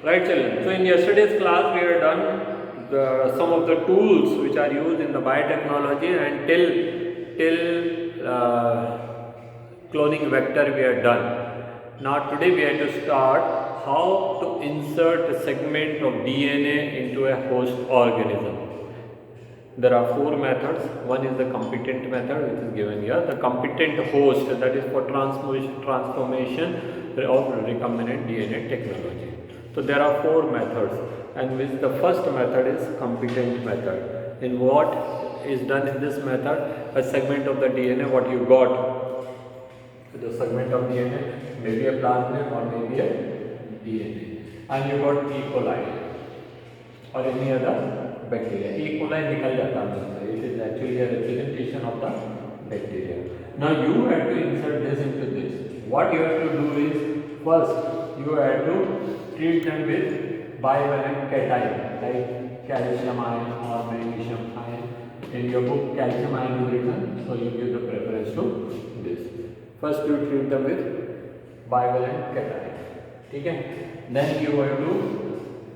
Right, children? So in yesterday's class we have done some of the tools which are used in the biotechnology, and till cloning vector we are done. Now today we have to start how to insert a segment of DNA into a host organism. There are four methods. One is the competent method, which is given here. The competent host, that is for transformation of recombinant DNA technology. So there are four methods, and which the first method is competent method. In what is done in this method, a segment of the DNA, what you got, the segment of DNA, maybe a plasmid or maybe a DNA, and you got E. coli or any other bacteria. E. coli निकल जाता है, it is actually a representation of the bacteria. Now you have to insert this into this. What you have to do is, first you have to treat them with bivalent cation like calcium ion or magnesium ion. In your book calcium ion is written, so you give the preference to this. First you treat them with bivalent cation, ठीक है. Then you have to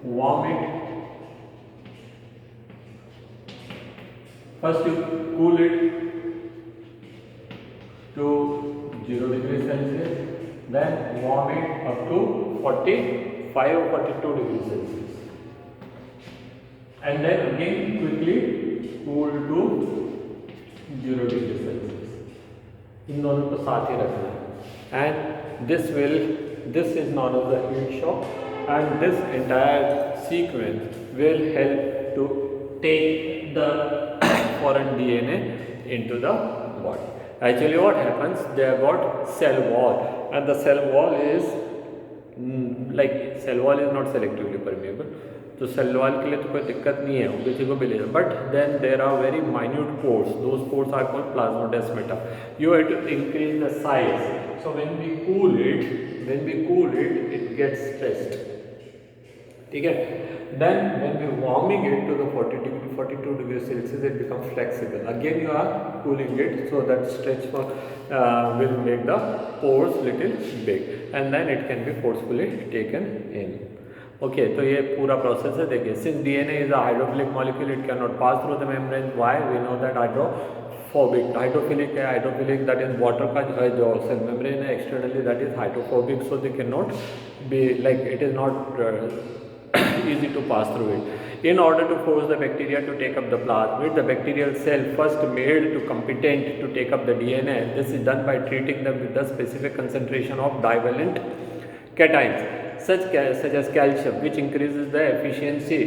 warm it. First you cool it to 0 degrees Celsius, then warm it up to 45 or 42 degrees Celsius, and then again quickly cool to 0 degrees Celsius. इन दोनों को साथ ही रखना है, and this is known as the heat shock, and this entire sequence will help to take the foreign DNA into the body. Actually what happens, they have got cell wall, and the cell wall is like cell wall is not selectively permeable, तो cell wall के लिए तो कोई दिक्कत नहीं है, वो किसी को भी ले जाए. But then there are very minute pores, those pores are called plasmodesmata. You have to increase the size. So when we cool it it gets stressed, ठीक है. Then when we warming it to the 42 degrees Celsius, it becomes flexible. Again you are cooling it, so that stretch will make the pores little big, and then it can be forcefully taken in. Okay, तो ये पूरा process है. देखिए, since DNA is a hydrophilic molecule, it cannot pass through the membrane. Why? We know that hydrophilic है. Hydrophilic that is water का जो cell membrane है externally, that is hydrophobic, so they cannot be like, it is not easy to pass through it. In order to force the bacteria to take up the plasmid, the bacterial cell first made to competent to take up the DNA. This is done by treating them with the specific concentration of divalent cations, such as calcium, which increases the efficiency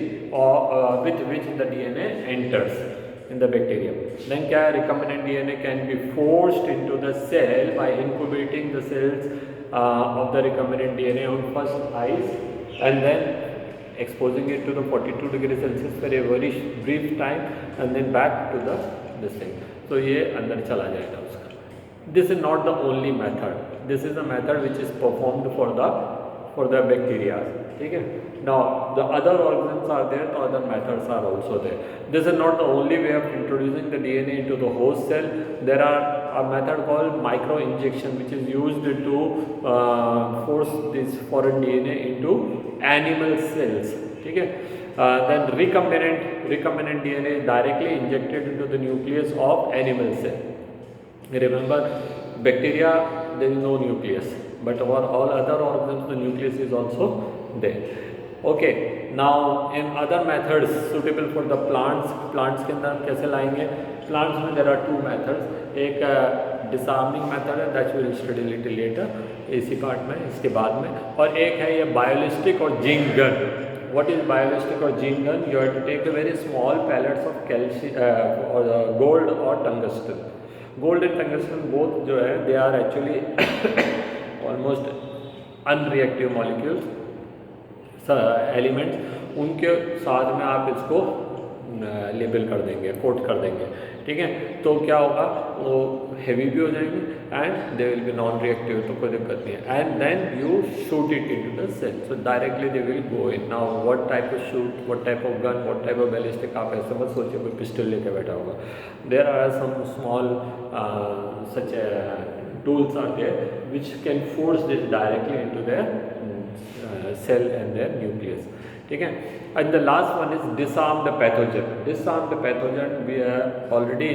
with which the DNA enters in the bacteria. Then recombinant DNA can be forced into the cell by incubating the cells of the recombinant DNA on first ice, and then exposing it to the 42 degrees Celsius for a very brief time, and then back to this thing. So ये अंदर चला जाएगा उसका. This is not the only method. This is the method which is performed for the bacteria. ठीक है. Now the other organisms are there, the other methods are also there. This is not the only way of introducing the DNA into the host cell. There are a method called micro injection, which is used to force this foreign DNA into animal cells. ठीक है. Then recombinant DNA is directly injected into the nucleus of animal cell. Remember, bacteria there is no nucleus, but for all other organisms the nucleus is also there. Okay, now in other methods suitable for the plants के अंदर कैसे लाएंगे? Plants में there are two methods. एक disarming method है, that we will study little later, इसी part में, इसके बाद में. और एक है ये बायोलिस्टिक और gene gun. What is biolistic और gene gun? You have to take a very small pellets of calcium or gold or tungsten. Gold and tungsten both जो है, they are actually almost unreactive molecules, elements. उनके साथ में आप इसको label कर देंगे, कोट कर देंगे. ठीक है. तो क्या होगा, वो हेवी भी हो जाएंगे and they will be non reactive, तो कोई दिक्कत नहीं है. And then you shoot it into the cell, so directly they will go in. Now what type of shoot, what type of gun, what type of ballistic, आप ऐसे मत सोचिए कोई पिस्टल लेके बैठा होगा. There are some small such tools are there which can force this directly into their cell and their nucleus. ठीक है. And the last one is disarm the pathogen. Disarm the pathogen we have already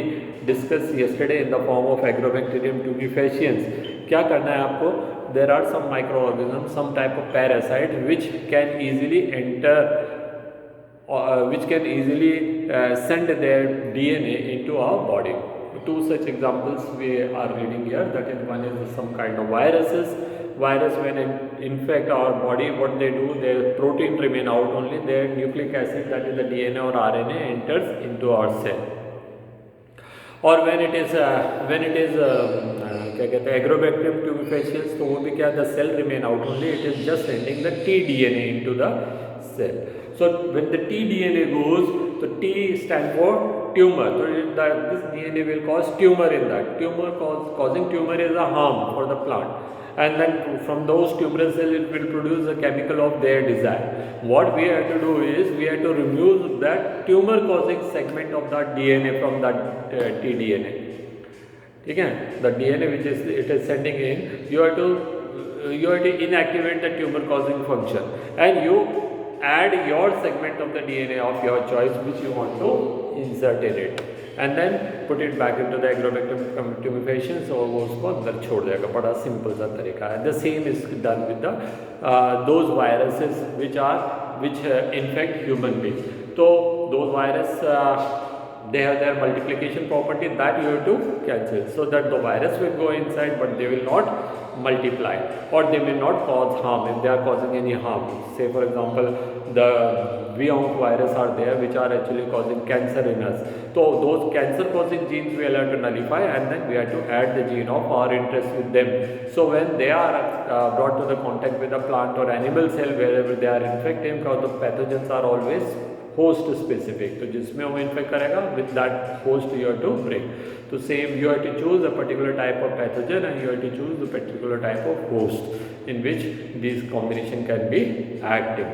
discussed yesterday in the form of Agrobacterium tumefaciens. क्या करना है आपको? There are some microorganisms, some type of parasite which can easily enter, which can easily send their DNA into our body. Two such examples we are reading here. That is, one is some kind of viruses. Virus when infect our body, what they do, their protein remain out only, their nucleic acid, that is the DNA or RNA, enters into our cell. और when it is क्या कहते हैं Agrobacterium tumefaciens, तो वो भी क्या, the cell remain out only, it is just sending the tDNA into the cell. So when the tDNA goes, so T stand for tumor, so this DNA will cause tumor in that. Causing tumor is a harm for the plant, and then from those tuberous cells it will produce a chemical of their desire. What we have to do is we have to remove that tumor causing segment of that DNA from that tDNA. ठीक है, the DNA which is it is sending in, you have to inactivate the tumor causing function, and you add your segment of the DNA of your choice which you want to insert in it, and then put it back into the Agrobacterium tumefaciens, और वो उसको अंदर छोड़ देगा. बड़ा simple सा तरीका है. The same is done with the those viruses which infect human beings. So those virus they have their multiplication property that you have to cancel, so that the virus will go inside but they will not multiply, or they may not cause harm. If they are causing any harm, say for example the V-onc virus are there which are actually causing cancer in us, so those cancer causing genes we will have to nullify, and then we have to add the gene of our interest with them. So when they are brought to the contact with a plant or animal cell wherever they are infected, because the pathogens are always host specific, तो जिसमें वो infect करेगा with that host you have to bring. तो same you have to choose a particular type of pathogen, and you have to choose the particular type of host in which this combination can be active.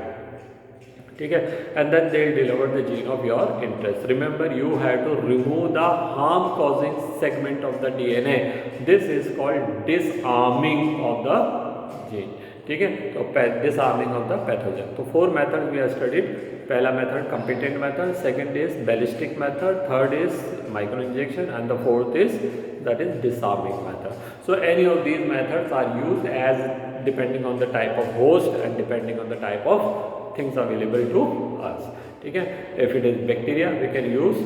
ठीक है, and then they will deliver the gene of your interest. Remember, you have to remove the harm causing segment of the DNA. This is called disarming of the gene. ठीक है, तो disarming of the pathogen. तो 4 methods we have studied. पहला method competent method, second is ballistic method, third is micro injection, and the fourth is that is disarming method. So any of these methods are used as depending on the type of host and depending on the type of things available to us. ठीक है, if it is bacteria we can use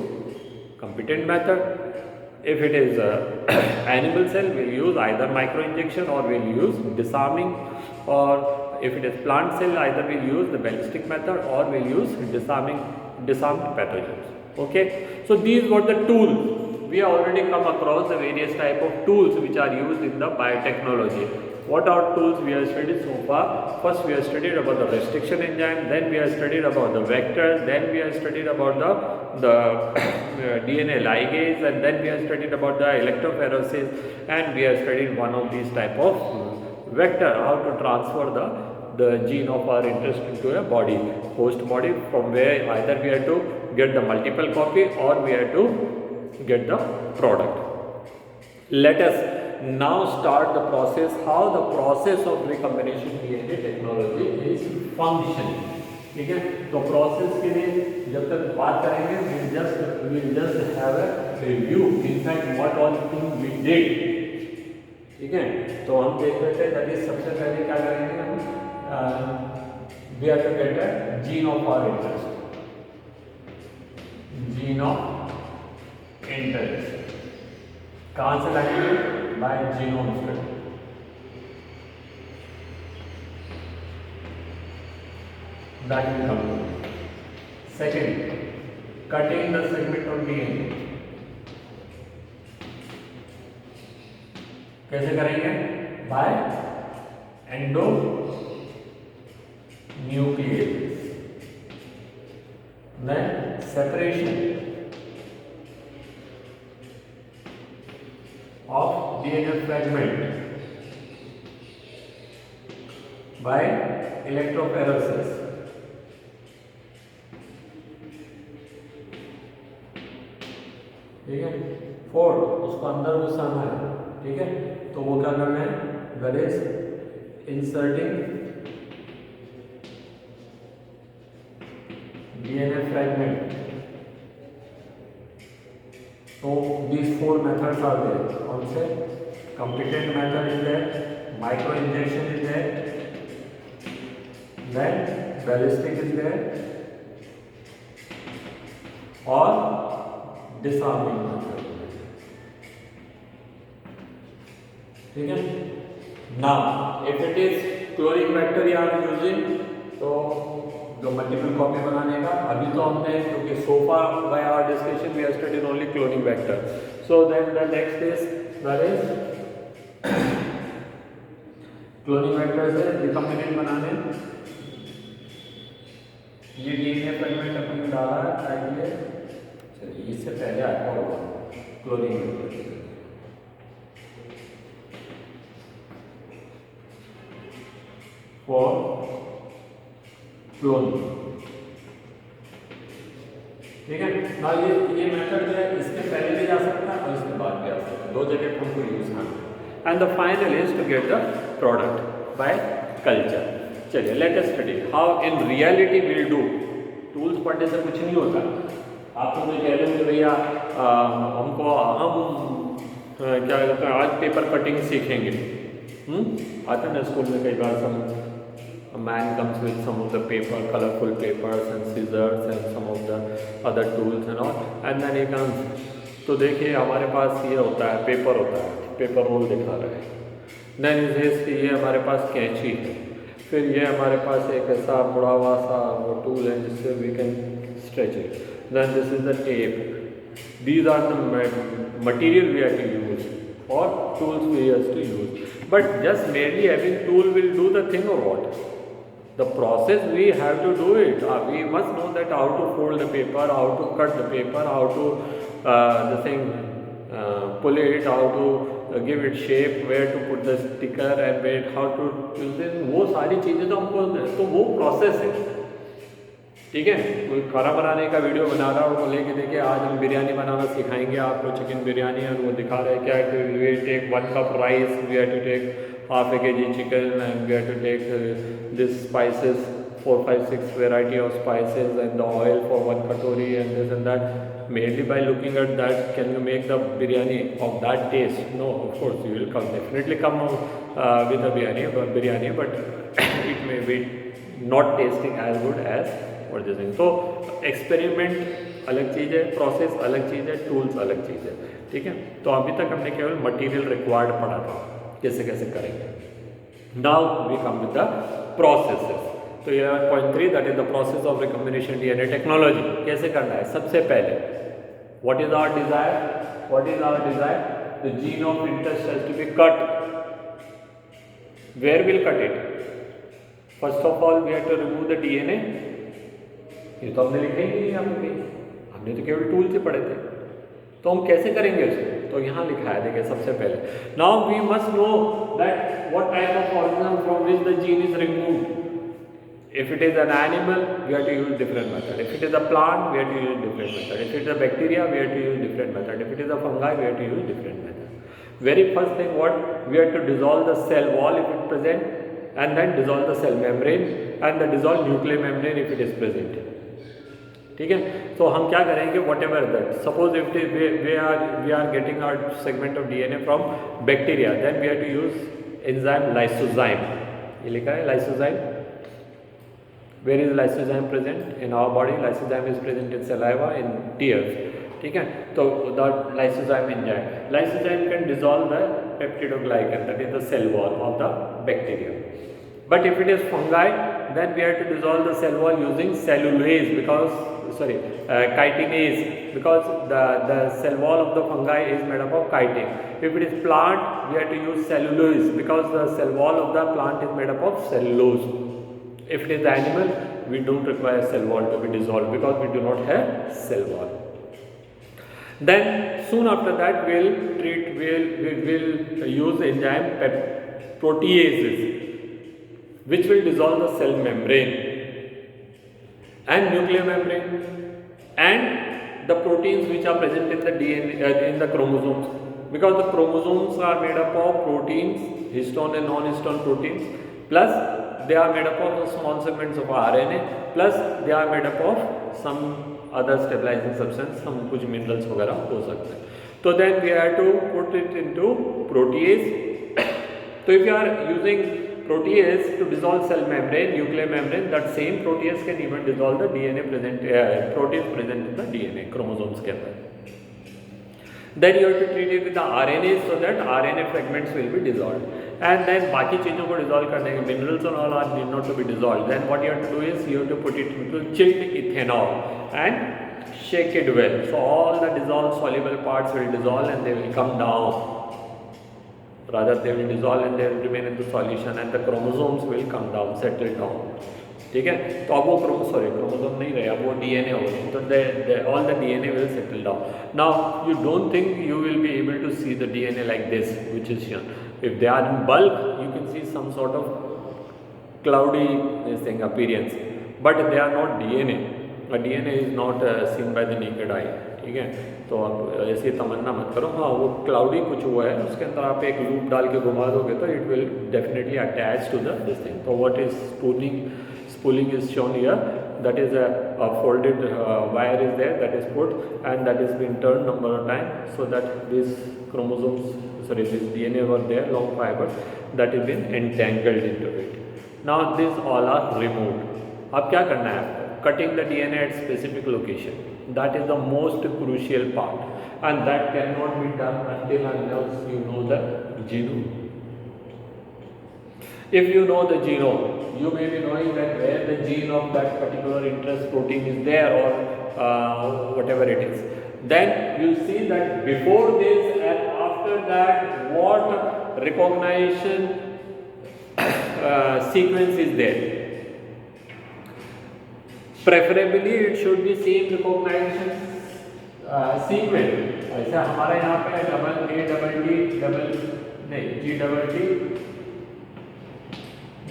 competent method. If it is animal cell we'll use either micro injection or we'll use disarming, or if it is plant cell either we'll use the ballistic method or we'll use disarmed pathogens. Okay, so these were the tools. We have already come across the various type of tools which are used in the biotechnology. What are tools we have studied so far? First we have studied about the restriction enzyme, then we have studied about the vectors, then we have studied about the DNA ligase, and then we have studied about the electrophoresis, and we have studied one of these type of vector, how to transfer the gene of our interest into a body, host body, from where either we have to get the multiple copy or we have to get the product. Let us now start the process, how the process of recombination DNA technology is functioning. ठीक है, तो process के लिए जब तक बात करेंगे we'll just have a review in fact what all things we did. ठीक है, तो हम देख लेते हैं. दैट इज सबसे पहले क्या करेंगे हम, we have to get a gene of our interest. Gene of interest कहाँ से लाएंगे? By genome study. That will come. Second, cutting the segment of DNA. कैसे करेंगे? By endonuclease. Then separation of DNA fragment by electrophoresis. ठीक है, fourth उसको अंदर घुसाना है. ठीक है, तो वो क्या करना है? That is inserting DNA fragment. So these four methods are there. Also, competent method is there, micro injection is there, then ballistic is there, or disarming method. ठीक है. Now, if it is chloric vector you are using, तो जो multiple copy बनाने का, अभी तो हमने क्योंकि so far by our discussion we have studied only cloning vector. So then the next is that is cloning vector से रिकॉम्बिनेंट बनाने. ये डीएनए फ्रेगमेंट अपन ने डाला है ताकि चलिए इससे पहले आता होगा क्लोनिंग वेक्टर फॉर क्लोनिंग. ठीक है ना. ये मेथड जो है इसके पहले भी जा सकता है और इसके बाद भी आ सकता है, दो जगह हमको यूज करना है. And the final is to get the product by culture. चलिए let us study how in reality will do. Tools पढ़ने से कुछ नहीं होता. आप तो कह रहे हो भैया हमको हम क्या कहते हैं आज पेपर कटिंग सीखेंगे. आते हैं ना स्कूल में कई बार सब a man comes with some of the paper, colorful papers and scissors and some of the other tools and all, and then he comes. तो देखिए हमारे पास ये होता है, पेपर होता है, पेपर रोल दिखा रहा है. then ये हमारे पास कैंची है, फिर ये हमारे पास एक ऐसा मुड़ा हुआ सा वो टूल है जिससे we can stretch it. then this is the tape. these are the material we have to use or tools we have to use. but just merely having tool will do the thing or what? The process we have to do it. We must know that how to fold the paper, how to cut the paper, how to pull it, how to give it shape, where to put the sticker and where how to use it. वो सारी चीज़ें तो हमको तो वो process है. ठीक है. कोई खाना बनाने का वीडियो बना रहा है और बोले कि देखिए आज हम बिरयानी बनाना सिखाएंगे आपको, चिकन बिरयानी, और वो दिखा रहे हैं क्या है. We take 1 cup rice, we have to take half a kg chicken, and we have to take this spices, 4, 5, 6 variety of spices, and the oil for 1 katori and this and that. Mainly by looking at that, can you make the biryani of that taste? No, of course you will definitely come out with a biryani, but it may be not tasting as good as what this thing. So experiment अलग चीज़ है, process अलग चीज़ है, tools अलग चीज़ है. ठीक है. तो अभी तक हमने केवल मटेरियल रिक्वायर्ड पढ़ा था, कैसे कैसे करेंगे. Now we come with the processes. तो 11.3 that is the process of recombination DNA technology. कैसे करना है? सबसे पहले what is our desire? What is our desire? The gene of interest has to be cut. Where will cut it? First of all we have to remove the DNA. ये तो हमने लिखा ही नहीं यहाँ पे, हमने तो केवल टूल से पढ़े थे. तो हम कैसे करेंगे उसको? तो यहाँ लिखा है देखिए सबसे पहले. Now we must know that what type of organism from which the gene is removed. If it is an animal we have to use different method. If it is a plant we have to use different method. If it is a bacteria we have to use different method. If it is a fungi we have to use different method. Very first thing what we have to dissolve the cell wall if it present, and then dissolve the cell membrane, and the dissolve nuclear membrane if it is present. ठीक है. तो हम क्या करेंगे? Whatever that, suppose if we are getting our segment of DNA from bacteria, then we have to use enzyme lysozyme. ये लिखा है lysozyme. Where is lysozyme present in our body? Lysozyme is present in saliva, in tears. ठीक है. तो the lysozyme enzyme, lysozyme can dissolve the peptidoglycan, that is the cell wall of the bacteria. But if it is fungi, then we have to dissolve the cell wall using cellulase, because chitinase, because the cell wall of the fungi is made up of chitin. If it is plant, we have to use cellulose, because the cell wall of the plant is made up of cellulose. If it is animal, we don't require cell wall to be dissolved because we do not have cell wall. Then soon after that we will use enzyme proteases, which will dissolve the cell membrane and nuclear membrane and the proteins which are present in the DNA in the chromosomes, because the chromosomes are made up of proteins, histone and non-histone proteins, plus they are made up of small segments of RNA plus they are made up of some other stabilizing substance, some कुछ minerals वगैरह हो सकते हैं. So then we have to put it into protease. So if you are using protease to dissolve cell membrane, nuclear membrane, that same protease can even dissolve the DNA present, protein present in the DNA chromosomes के अंदर. Then you have to treat it with the RNA so that RNA fragments will be dissolved. And then बाकी चीज़ों को dissolve करने के minerals and all are need not to be dissolved. Then what you have to do is you have to put it into chilled ethanol and shake it well. So all the dissolved soluble parts will dissolve and they will come down. Rather they will dissolve and they will remain in the solution and the chromosomes will come down, settle down. ठीक है, तो अब वो chromosome नहीं रहे, अब वो DNA हो गए, तो all the DNA will settle down. Now you don't think you will be able to see the DNA like this which is here. If they are in bulk you can see some sort of cloudy this thing appearance, but they are not DNA. DNA is not seen by the naked eye. ठीक है, तो आप ऐसी तमन्ना मत करो. हाँ, वो cloudy कुछ हुआ है, उसके अंदर आप एक लूप डाल के घुमा दोगे तो it will definitely attach to the this thing. तो what is spooling is shown here. That is a folded wire is there that is put and that is been turned number of times so that these chromosomes, sorry, this DNA were there, long fibers that has been entangled into it. Now these all are removed. अब क्या करना है आपको? Cutting the DNA at specific location. That is the most crucial part and that cannot be done until unless you know the genome. If you know the genome, you may be knowing that where the gene of that particular interest protein is there or whatever it is. Then you see that before this and after that what recognition sequence is there. Preferably it should be same recognition sequence. ऐसा हमारे यहाँ पे double A double D double नहीं G double T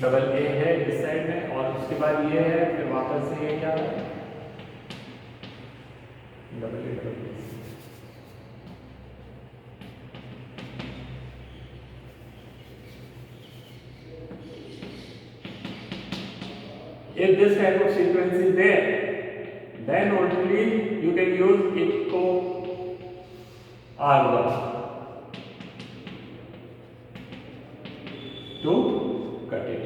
double A है इस side में और उसके बाद ये है, फिर वापस से ये क्या है double A double A. If this type of sequence is there, then only you can use ECO R1 to cut it.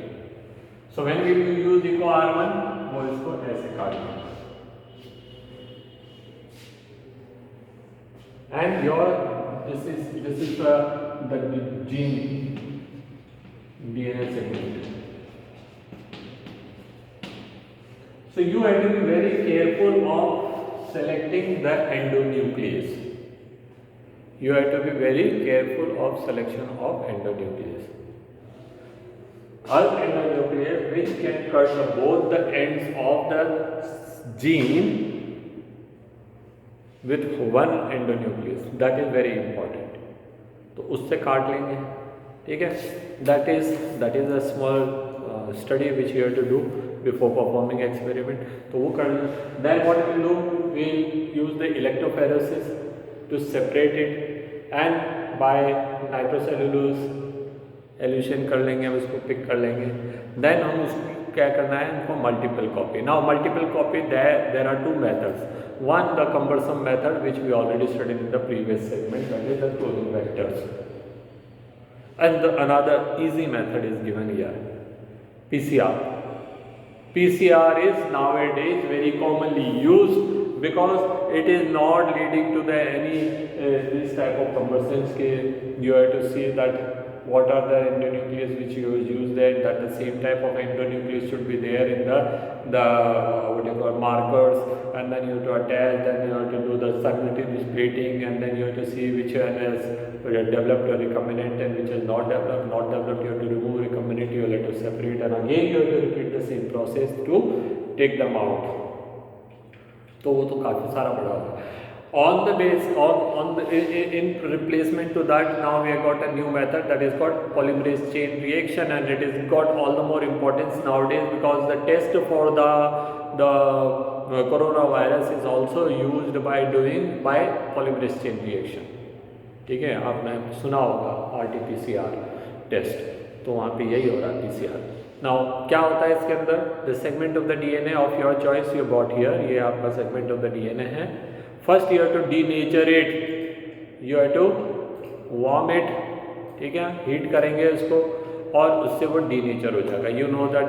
So when we will use ECO R1, वो इसको ऐसे काटना है. And your this is the gene DNA segment. So you have to be very careful of selecting the endonuclease. You have to be very careful of selection of endonuclease. Endonuclease which can cut both the ends of the gene with one endonuclease. That is very important. तो उससे काट लेंगे. ठीक है, that is a small study which you have to do before performing experiment. तो वो कर लें. Then what we will do, we will use the electrophoresis to separate it and by nitrocellulose elution कर लेंगे, हम उसको पिक कर लेंगे. देन हम उसको क्या करना है, उनको multiple copy. Now multiple copy there are two methods. One the cumbersome method which we already studied in the previous segment, that is the cloning vectors, and another easy method is given here, PCR. PCR is nowadays very commonly used because it is not leading to the any this type of cumbersome scale. You have to see that what are the endonuclease which you use there, that the same type of endonuclease should be there in the what you call markers, and then you have to attach, then you have to do the simultaneous plating, and then you have to see which one has developed a recombinant and which is not developed. You have to remove recombinant, you have to separate, and again you have to repeat the same process to take them out. तो वो तो काफ़ी सारा बड़ा होगा. On the base in replacement to that, now we have got a new method that is called polymerase chain reaction, and it is got all the more importance nowadays because the test for the coronavirus is also used by polymerase chain reaction. ठीक है, आपने सुना होगा RT-PCR test, तो वहाँ पे यही हो रहा है PCR. नाउ क्या होता है इसके अंदर, the segment of the DNA of your choice you bought here, ये आपका सेगमेंट ऑफ द डीएनए है. First you have to denature it, you have to warm it, ठीक है, हीट करेंगे इसको और उससे वो डीनेचर हो जाएगा. You know that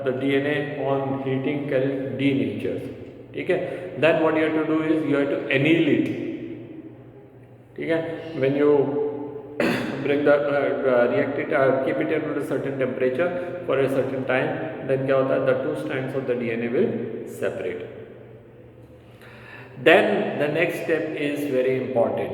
the DNA on heating can denature, ठीक है. Then what you have to do is you have to anneal it, ठीक है. When you bring the react it, keep it at a certain temperature for a certain time, then क्या होता है, the two strands of the DNA will separate. Then the next step is very important.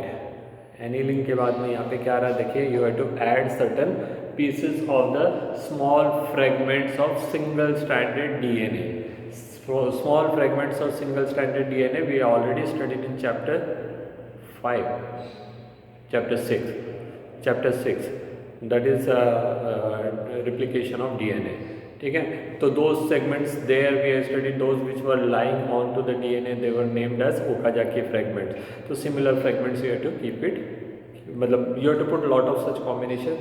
Annealing के बाद में यहाँ पे क्या आ रहा है देखिए, you have to add certain pieces of the small fragments of single stranded DNA. Small fragments of single stranded DNA we already studied in chapter 6, that is replication of DNA, ठीक है. तो those segments there we have studied those which were lying onto the DNA, they were named as Okazaki fragments. So similar fragments you have to keep it, मतलब you have to put a lot of such combination,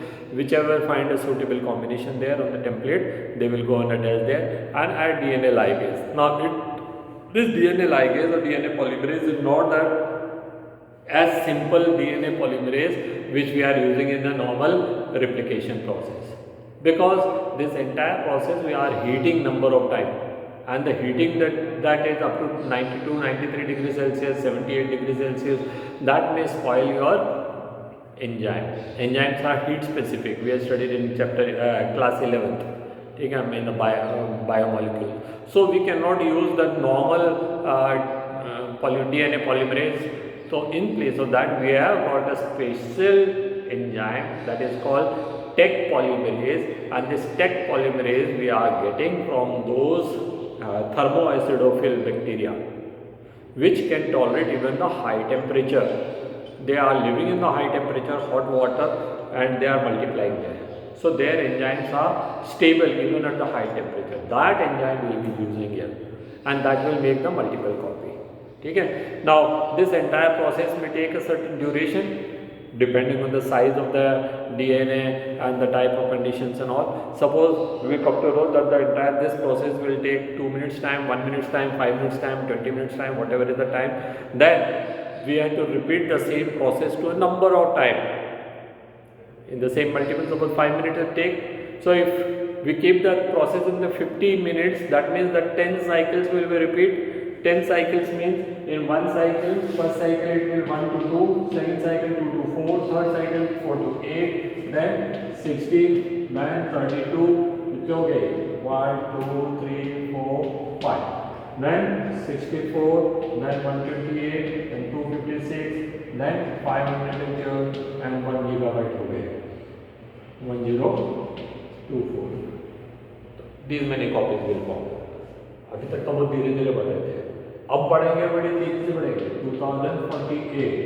whichever find a suitable combination there on the template, they will go and attach there and add DNA ligase. Now this DNA ligase or DNA polymerase is not that as simple DNA polymerase which we are using in the normal replication process, because this entire process we are heating number of time, and the heating that is up to 92-93 degrees Celsius, 78 degrees Celsius, that may spoil your enzyme. Enzymes are heat specific, we have studied in chapter class 11th, ठीक है, in the biomolecule. So we cannot use the normal DNA polymerase. So in place of that we have got a special enzyme that is called Tec polymerase, and this Tec polymerase we are getting from those thermoacidophile bacteria which can tolerate even the high temperature. They are living in the high temperature hot water and they are multiplying there. So their enzymes are stable even at the high temperature. That enzyme we will be using here, and that will make the multiple copy. ठीक है. Now this entire process may take a certain duration depending on the size of the DNA and the type of conditions and all. Suppose we come to know that the entire this process will take 2 minutes time, 1 minutes time, 5 minutes time, 20 minutes time, whatever is the time. Then we have to repeat the same process to a number of time in the same multiple. Suppose 5 minutes it take. So if we keep the process in the 50 minutes, that means that 10 cycles will be repeat. 10 cycles means in one cycle, first cycle it will 1 to 2, second cycle 2 to 4, third cycle 4 to 8, then 16, then 32, it's okay, 1, 2, 3, 4, 5, then 64, then 128, then 256, then 512 and 1 gigabyte हो गए, 1024. These many copies will form. अभी तक तो बहुत धीरे धीरे बढ़ रहे थे, अब बढ़ेंगे, बड़ी तेजी से बढ़ेंगे. 2048,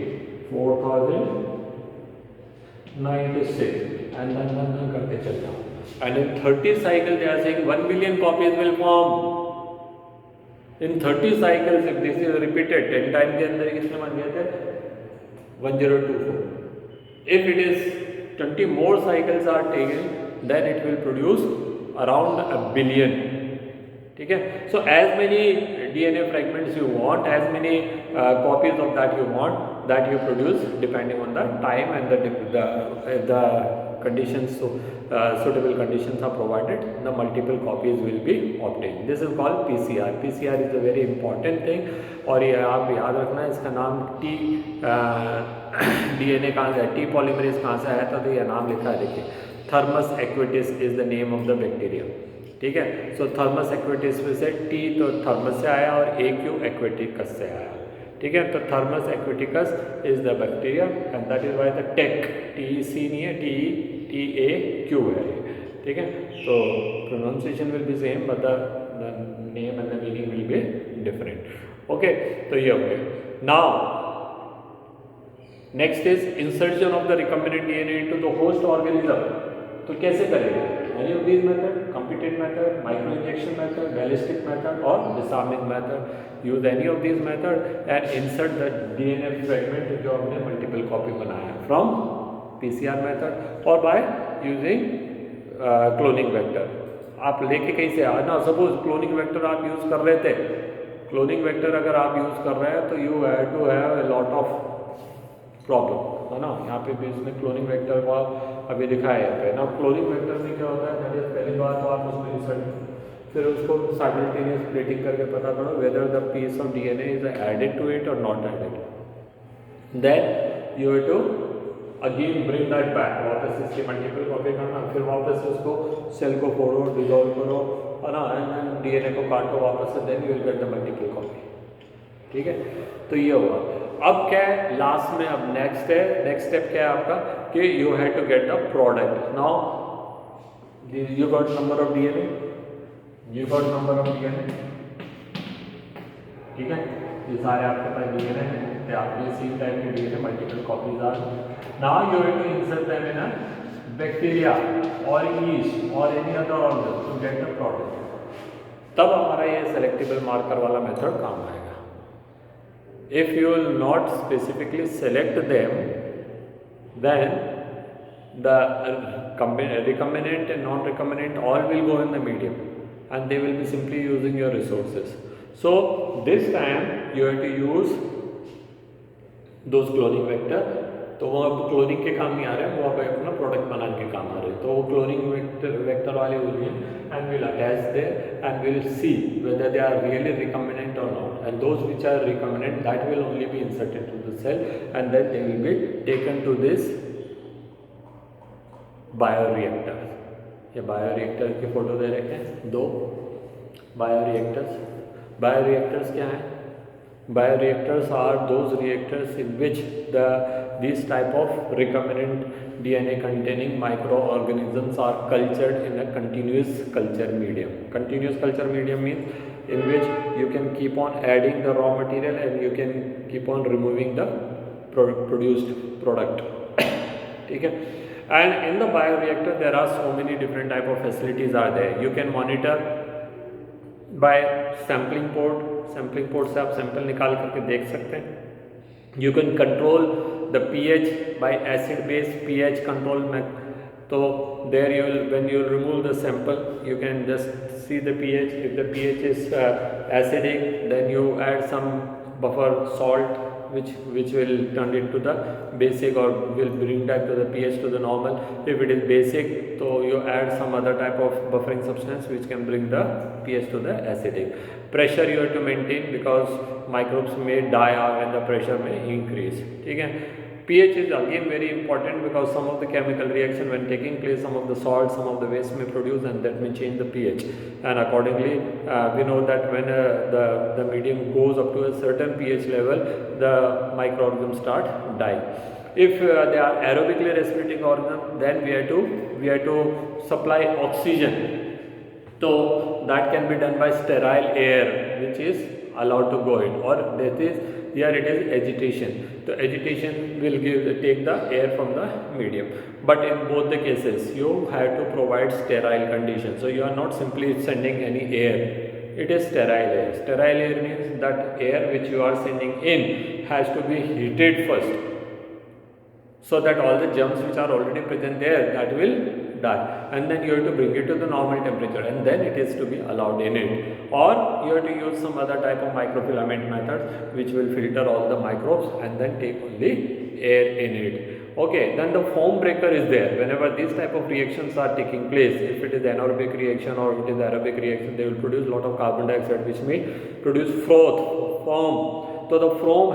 4096 and then करते चल जाओ. And in 30 cycles they are saying 1 million copies will form. In 30 cycles if this is repeated 10 times के अंदर किसने मान गए थे 1024. If it is 20 more cycles are taken, then it will produce around a billion. ठीक है. So as many DNA fragments you want, as many copies of that you want, that you produce depending on the time and the conditions. So suitable conditions are provided, the multiple copies will be obtained. This is called PCR. PCR is a very important thing, और ये आप याद रखना, इसका नाम DNA कहाँ से है, T polymerase कहाँ से आया था, तो ये नाम लिखा है देखिए, Thermus aquatis is the name of the bacteria. ठीक है. सो थर्मस एक्वेटिस में से टी तो थर्मस से आया और AQ एक्वेटिकस से आया. ठीक है. तो Thermus aquaticus is the bacteria and that is why the Taq, TEC नहीं है, TEAQ है. ठीक है. तो pronunciation will be same but the name and the meaning will be different. Okay. तो ये हो गया. Now next is insertion of the recombinant DNA into the host organism. तो कैसे करेंगे? Any of these method, computed method, micro injection method, ballistic method or disarming method. Use any of these method and insert the DNA fragment जो हमने multiple copy बनाया from PCR method or by using cloning vector. आप लेके कहीं से ना, suppose cloning vector आप use कर रहे थे, क्लोनिंग वेक्टर अगर आप यूज़ कर रहे हैं तो you have to have a lot of problem, है ना। यहाँ पे भी इसमें क्लोनिंग वेक्टर का अभी दिखाया है ना। क्लोनिंग वेक्टर में क्या होता है, दैट इज पहली बात तो आप उसमें इंसर्ट, फिर उसको साइमल्टेनियस प्लेटिंग करके पता करो whether the piece of DNA is added to it or not added, then you have to again bring that back, वापस इसकी मल्टीपल कॉपी करना, फिर वापस उसको सेल को फोड़ो, डिजोल्व करो, है ना, एंड डीएनए को काटो वापस से, then you will get the multiple copy. ठीक है, तो ये हुआ। अब क्या है लास्ट में, अब नेक्स्ट है, नेक्स्ट स्टेप क्या है आपका कि you have to get the product. Now you got number of DNA, you got number of DNA, ठीक है, ये सारे आपके पास डीएनए हैं, तो आपके सेम टाइप के DNA multiple copies are, now you have to insert them in a bacteria और यीस्ट और any other organ to get the product. तब हमारा ये सेलेक्टेबल मार्कर वाला मेथड काम आएगा। If you will not specifically select them, then the recombinant and non-recombinant all will go in the medium and they will be simply using your resources. So this time you have to use those cloning vector, तो वो अब cloning के काम नहीं आ रहे हैं, वो अब अपना प्रोडक्ट बनाने के काम आ रहे हैं। तो वो क्लोनिंग वेक्टर वाले होंगे and will attach there and will see whether they are really recombinant or not, and those which are recombinant that will only be inserted to the cell and then they will be taken to this bioreactor. ये bioreactor की photo दे रखे हैं दो bioreactors. Bioreactors क्या हैं? Bioreactors are those reactors in which these type of recombinant DNA containing microorganisms are cultured in a continuous culture medium. Continuous culture medium means in which you can keep on adding the raw material and you can keep on removing the produced product. ठीक है, and in the bioreactor there are so many different type of facilities are there. You can monitor by sampling port, sampling port से आप sample निकाल करके देख सकते हैं। You can control the pH by acid base pH control में, तो there you will when you remove the sample you can just see the pH, if the pH is acidic then you add some buffer salt which will turn it to the basic or will bring back to the pH to the normal. If it is basic, so you add some other type of buffering substance which can bring the pH to the acidic. Pressure you have to maintain because microbes may die when the pressure may increase. ठीक है, pH is again very important because some of the chemical reaction when taking place, some of the salts, some of the waste may produce and that may change the pH, and accordingly we know that when the medium goes up to a certain pH level, the microorganisms start dying. If they are aerobically respirating organisms, then we have to supply oxygen, so that can be done by sterile air which is allowed to go in, or that is here it is agitation. So agitation will take the air from the medium, but in both the cases you have to provide sterile conditions. So you are not simply sending any air, it is sterile air. Sterile air means that air which you are sending in has to be heated first, so that all the germs which are already present there that will die, and then you have to bring it to the normal temperature and then it is to be allowed in it, or you have to use some other type of microfilament method which will filter all the microbes and then take only air in it. Okay, then the foam breaker is there. Whenever these type of reactions are taking place, if it is anaerobic reaction or it is aerobic reaction, they will produce lot of carbon dioxide which may produce froth, foam. So the foam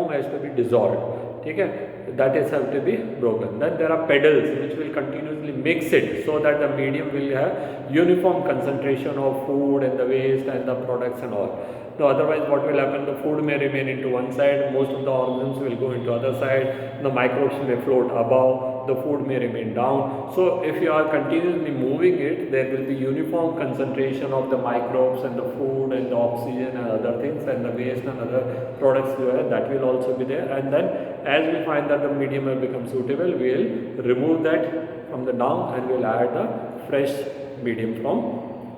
has to be dissolved. ठीक है, that is have to be broken. Then there are pedals which will continuously mix it so that the medium will have uniform concentration of food and the waste and the products and all. So otherwise what will happen, the food may remain into one side, most of the organisms will go into other side, the microbes may float above, the food may remain down. So if you are continuously moving it, there will be uniform concentration of the microbes and the food and the oxygen and other things and the waste and other products there, that will also be there. And then as we find that the medium will become suitable, we will remove that from the down and we will add the fresh medium from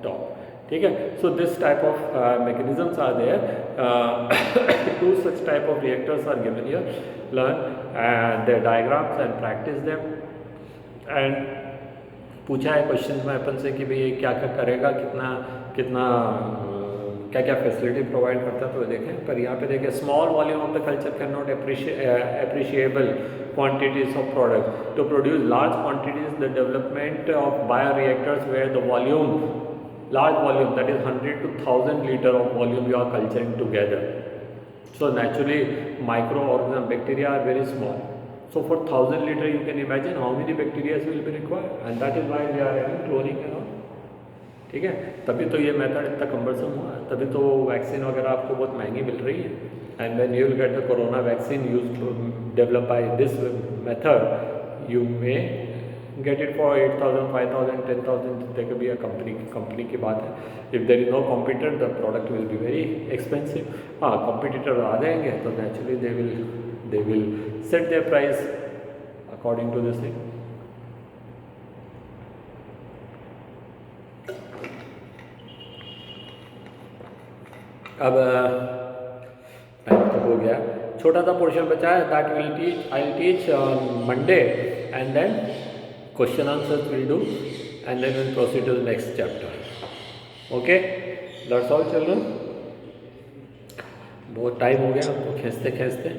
top. ठीक है, so this type of mechanisms are there. Two such type of reactors are given here. Learn their diagrams and practice them. And पूछा है question में अपन से कि भाई ये क्या क्या करेगा, कितना कितना क्या क्या फैसिलिटी प्रोवाइड करता है, तो देखें। पर यहाँ पे देखें, small volume of the culture can not appreciable quantities of product to produce large quantities. The development of bioreactors where the volume, large volume, that is 100 to 1000 liter of volume you are culturing together. So naturally microorganisms, bacteria are very small. So for 1000 liter you can imagine how many bacteria will be required, and that is why we are having cloning and all. ठीक है, तभी तो ये method इतना cumbersome हुआ है, तभी तो वैक्सीन वगैरह आपको बहुत महंगी मिल रही है. And when you will get the corona vaccine used to develop by this method, you may get it for 8000, 5000, 10,000. There can be a company की बात है. If there is no competitor the product will be very expensive. हाँ, competitor आ जाएंगे तो naturally they will set their price according to this thing. अब time तो हो गया, छोटा सा पोर्शन बचा है, that I will teach Monday, and then question answers will do, and then will proceed to the next chapter. Okay, that's all children. बहुत time हो गया हमको खींचते खींचते.